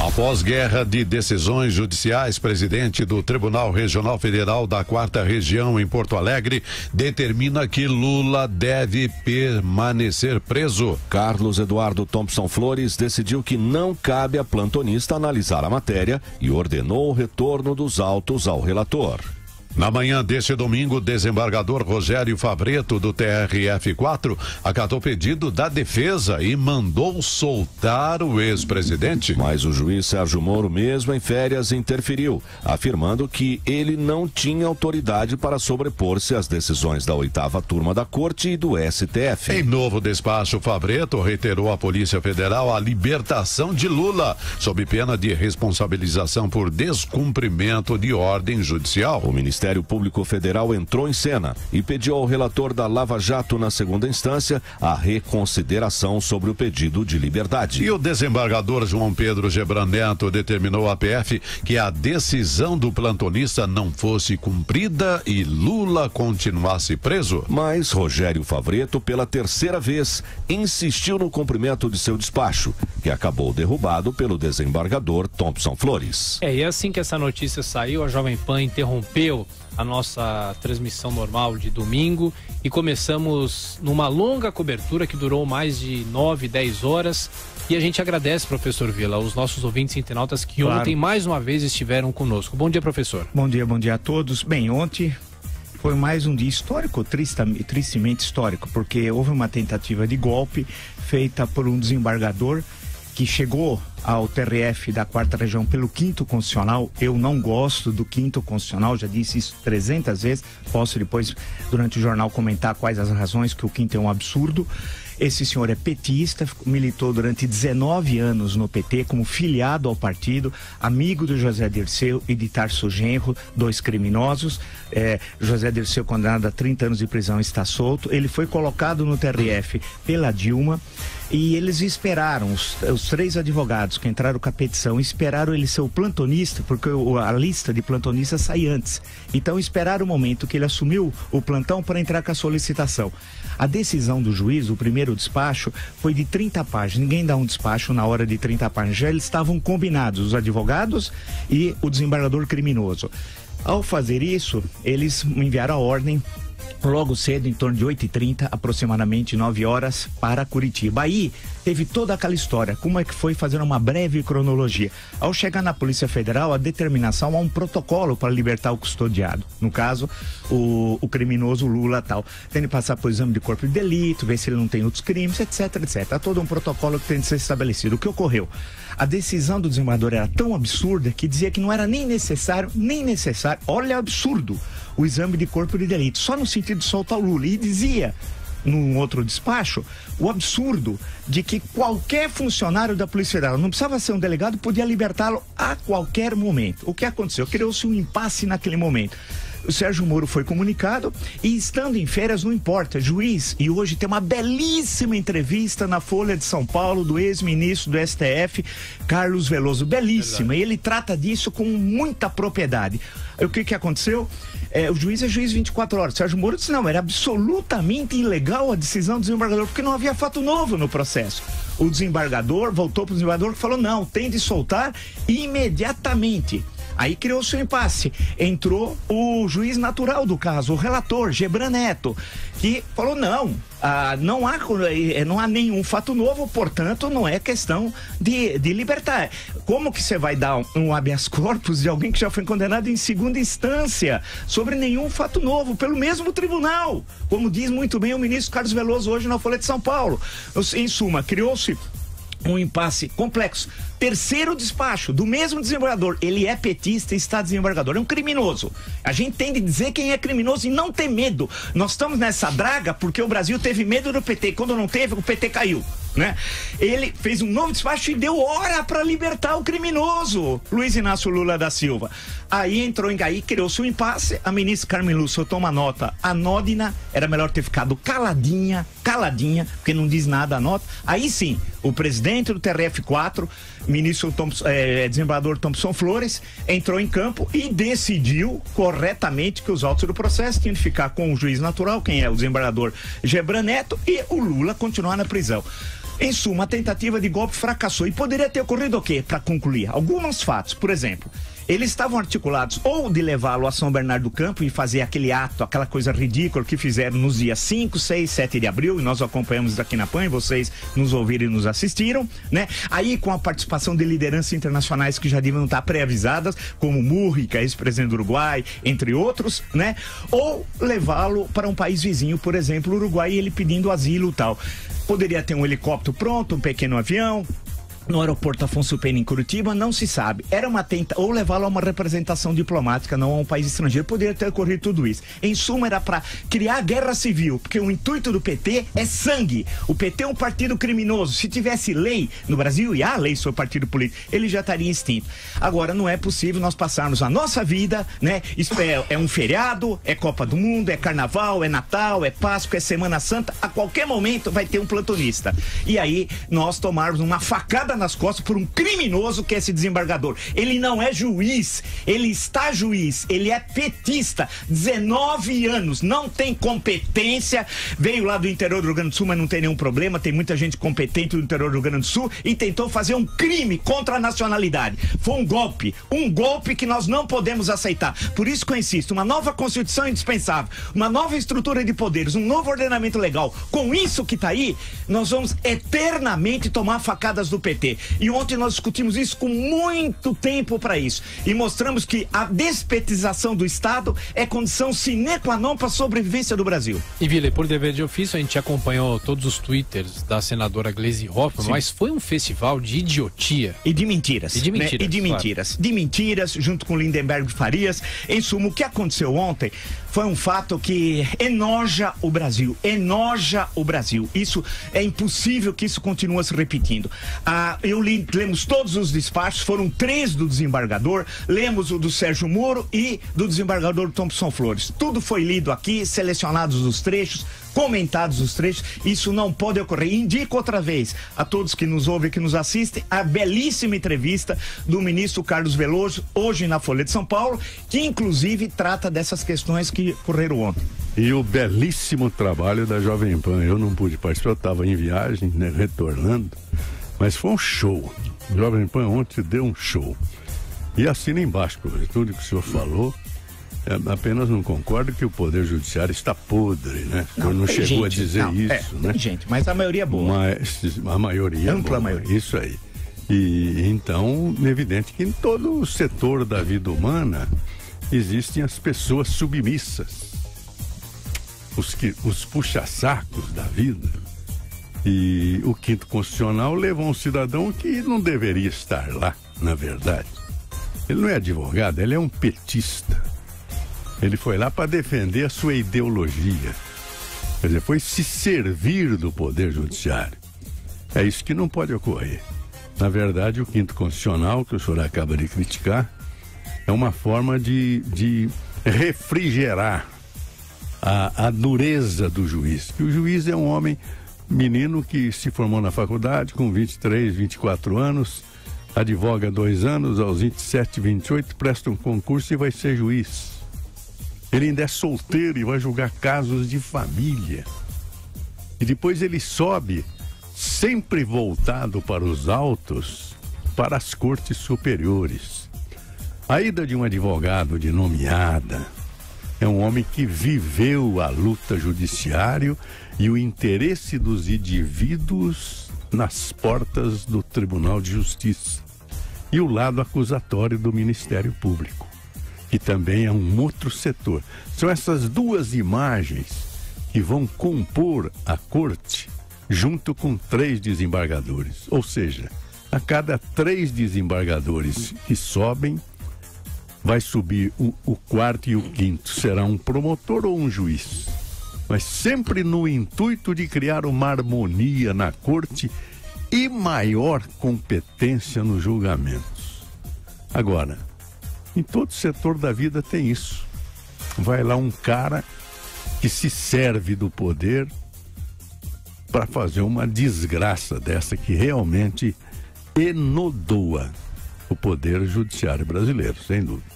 Após guerra de decisões judiciais, presidente do Tribunal Regional Federal da 4ª Região em Porto Alegre determina que Lula deve permanecer preso. Carlos Eduardo Thompson Flores decidiu que não cabe a plantonista analisar a matéria e ordenou o retorno dos autos ao relator. Na manhã deste domingo, o desembargador Rogério Favretto, do TRF4, acatou pedido da defesa e mandou soltar o ex-presidente. Mas o juiz Sérgio Moro, mesmo em férias, interferiu, afirmando que ele não tinha autoridade para sobrepor-se às decisões da 8ª turma da Corte e do STF. Em novo despacho, Favretto reiterou à Polícia Federal a libertação de Lula, sob pena de responsabilização por descumprimento de ordem judicial. O Ministério Público Federal entrou em cena e pediu ao relator da Lava Jato na segunda instância a reconsideração sobre o pedido de liberdade. E o desembargador João Pedro Gebran Neto determinou à PF que a decisão do plantonista não fosse cumprida e Lula continuasse preso. Mas Rogério Favretto, pela terceira vez, insistiu no cumprimento de seu despacho, que acabou derrubado pelo desembargador Thompson Flores. E assim que essa notícia saiu, a Jovem Pan interrompeu a nossa transmissão normal de domingo e começamos numa longa cobertura que durou mais de 9, 10 horas. E a gente agradece, professor Vila, aos nossos ouvintes internautas que ontem mais uma vez estiveram conosco. Bom dia, professor. Bom dia a todos. Bem, ontem foi mais um dia histórico, tristemente histórico, porque houve uma tentativa de golpe feita por um desembargador que chegou ao TRF da 4ª Região pelo 5º Constitucional. Eu não gosto do 5º Constitucional, já disse isso 300 vezes, posso depois, durante o jornal, comentar quais as razões que o 5º é um absurdo. Esse senhor é petista, militou durante 19 anos no PT como filiado ao partido, amigo do José Dirceu e de Tarso Genro, dois criminosos. José Dirceu, condenado a 30 anos de prisão, está solto. Ele foi colocado no TRF pela Dilma e eles esperaram, os 3 advogados que entraram com a petição, esperaram ele ser o plantonista, porque a lista de plantonistas sai antes. Então esperaram o momento que ele assumiu o plantão para entrar com a solicitação. A decisão do juiz, o primeiro despacho, foi de 30 páginas. Ninguém dá um despacho na hora de 30 páginas. Já eles estavam combinados, os advogados e o desembargador criminoso. Ao fazer isso, eles enviaram a ordem logo cedo, em torno de 8h30, aproximadamente 9 horas, para Curitiba. Aí teve toda aquela história, como é que foi, fazendo uma breve cronologia. Ao chegar na Polícia Federal, a determinação há um protocolo para libertar o custodiado. No caso, o criminoso Lula tal. Tem de passar por exame de corpo de delito, ver se ele não tem outros crimes, etc, etc. Há todo um protocolo que tem de ser estabelecido. O que ocorreu? A decisão do desembargador era tão absurda que dizia que não era nem necessário, olha o absurdo, o exame de corpo de delito, só no sentido de soltar o Lula. E dizia, num outro despacho, o absurdo de que qualquer funcionário da Polícia Federal, não precisava ser um delegado, podia libertá-lo a qualquer momento. O que aconteceu? Criou-se um impasse naquele momento. O Sérgio Moro foi comunicado e, estando em férias, não importa, juiz. E hoje tem uma belíssima entrevista na Folha de São Paulo do ex-ministro do STF, Carlos Veloso, belíssima. Verdade. E ele trata disso com muita propriedade. O que aconteceu? O juiz é juiz 24 horas. Sérgio Moro disse, não, era absolutamente ilegal a decisão do desembargador, porque não havia fato novo no processo. O desembargador voltou para o desembargador e falou, não, tem de soltar imediatamente. Aí criou-se um impasse. Entrou o juiz natural do caso, o relator, Gebran Neto, que falou, não há nenhum fato novo, portanto, não é questão de libertar. Como que você vai dar um habeas corpus de alguém que já foi condenado em segunda instância sobre nenhum fato novo, pelo mesmo tribunal? Como diz muito bem o ministro Carlos Veloso hoje na Folha de São Paulo. Em suma, criou-se um impasse complexo. Terceiro despacho do mesmo desembargador, ele é petista e está desembargador, é um criminoso. A gente tem de dizer quem é criminoso e não ter medo. Nós estamos nessa draga porque o Brasil teve medo do PT, quando não teve, o PT caiu, né? Ele fez um novo despacho e deu hora para libertar o criminoso, Luiz Inácio Lula da Silva. Aí criou-se um impasse, a ministra Carmen Lúcia toma nota anódina, era melhor ter ficado caladinha, porque não diz nada a nota. Aí sim, o presidente do TRF4, ministro desembargador Thompson Flores, entrou em campo e decidiu corretamente que os autos do processo tinham de ficar com o juiz natural, quem é o desembargador Gebran Neto, e o Lula continuar na prisão. Em suma, a tentativa de golpe fracassou. E poderia ter ocorrido o quê? Para concluir, alguns fatos. Por exemplo, eles estavam articulados ou de levá-lo a São Bernardo do Campo e fazer aquele ato, aquela coisa ridícula que fizeram nos dias 5, 6, 7 de abril, e nós acompanhamos aqui na PAN, e vocês nos ouviram e nos assistiram, né? Aí com a participação de lideranças internacionais que já deviam estar pré-avisadas, como Mújica, ex-presidente do Uruguai, entre outros, né? Ou levá-lo para um país vizinho, por exemplo, o Uruguai, e ele pedindo asilo e tal. Poderia ter um helicóptero pronto, um pequeno avião, no aeroporto Afonso Pena, em Curitiba, não se sabe. Era uma ou levá-lo a uma representação diplomática, não a um país estrangeiro. Poderia ter ocorrido tudo isso. Em suma, era para criar guerra civil, porque o intuito do PT é sangue. O PT é um partido criminoso. Se tivesse lei no Brasil, e há lei sobre partido político, ele já estaria extinto. Agora, não é possível nós passarmos a nossa vida, né? Isso é um feriado, é Copa do Mundo, é Carnaval, é Natal, é Páscoa, é Semana Santa. A qualquer momento vai ter um plantonista. E aí, nós tomarmos uma facada nas costas por um criminoso que é esse desembargador. Ele não é juiz, ele está juiz, ele é petista, 19 anos, não tem competência, veio lá do interior do Rio Grande do Sul, mas não tem nenhum problema, tem muita gente competente do interior do Rio Grande do Sul, e tentou fazer um crime contra a nacionalidade. Foi um golpe que nós não podemos aceitar. Por isso que eu insisto, uma nova Constituição é indispensável, uma nova estrutura de poderes, um novo ordenamento legal. Com isso que está aí, nós vamos eternamente tomar facadas do PT. E ontem nós discutimos isso com muito tempo para isso. E mostramos que a despetização do Estado é condição sine qua non para a sobrevivência do Brasil. E Vila, por dever de ofício, a gente acompanhou todos os twitters da senadora Gleisi Hoffmann, mas foi um festival de idiotia. E de mentiras. E de mentiras. Né? E de mentiras. Claro. De mentiras, junto com Lindenberg Farias. Em suma, o que aconteceu ontem foi um fato que enoja o Brasil. Enoja o Brasil. Isso é impossível que isso continue se repetindo. Lemos todos os despachos, foram 3 do desembargador, lemos o do Sérgio Moro e do desembargador Thompson Flores. Tudo foi lido aqui, selecionados os trechos, comentados os trechos. Isso não pode ocorrer. Indico outra vez a todos que nos ouvem e que nos assistem a belíssima entrevista do ministro Carlos Veloso, hoje na Folha de São Paulo, que inclusive trata dessas questões que ocorreram ontem. E o belíssimo trabalho da Jovem Pan. Eu não pude participar, eu estava em viagem, né, retornando, mas foi um show. O Jovem Pan ontem deu um show. E assina embaixo, por tudo que o senhor falou. Apenas não concordo que o Poder Judiciário está podre, né? O senhor não chegou a dizer isso, né? Tem gente, mas a maioria é boa. Mas a maioria ampla é boa. Maioria. Isso aí. E então, é evidente que em todo o setor da vida humana existem as pessoas submissas. Os puxa-sacos da vida. E o Quinto Constitucional levou um cidadão que não deveria estar lá, na verdade. Ele não é advogado, ele é um petista. Ele foi lá para defender a sua ideologia. Quer dizer, foi se servir do Poder Judiciário. É isso que não pode ocorrer. Na verdade, o Quinto Constitucional, que o senhor acaba de criticar, é uma forma de refrigerar a dureza do juiz. Que o juiz é um homem, menino que se formou na faculdade com 23, 24 anos, advoga 2 anos, aos 27, 28, presta um concurso e vai ser juiz. Ele ainda é solteiro e vai julgar casos de família. E depois ele sobe, sempre voltado para os autos, para as cortes superiores. A ida de um advogado de nomeada é um homem que viveu a luta judiciária e o interesse dos indivíduos nas portas do Tribunal de Justiça. E o lado acusatório do Ministério Público, que também é um outro setor. São essas duas imagens que vão compor a corte junto com 3 desembargadores. Ou seja, a cada 3 desembargadores que sobem, vai subir o 4º e o 5º. Será um promotor ou um juiz. Mas sempre no intuito de criar uma harmonia na corte e maior competência nos julgamentos. Agora, em todo setor da vida tem isso. Vai lá um cara que se serve do poder para fazer uma desgraça dessa que realmente enodoa o Poder Judiciário brasileiro, sem dúvida.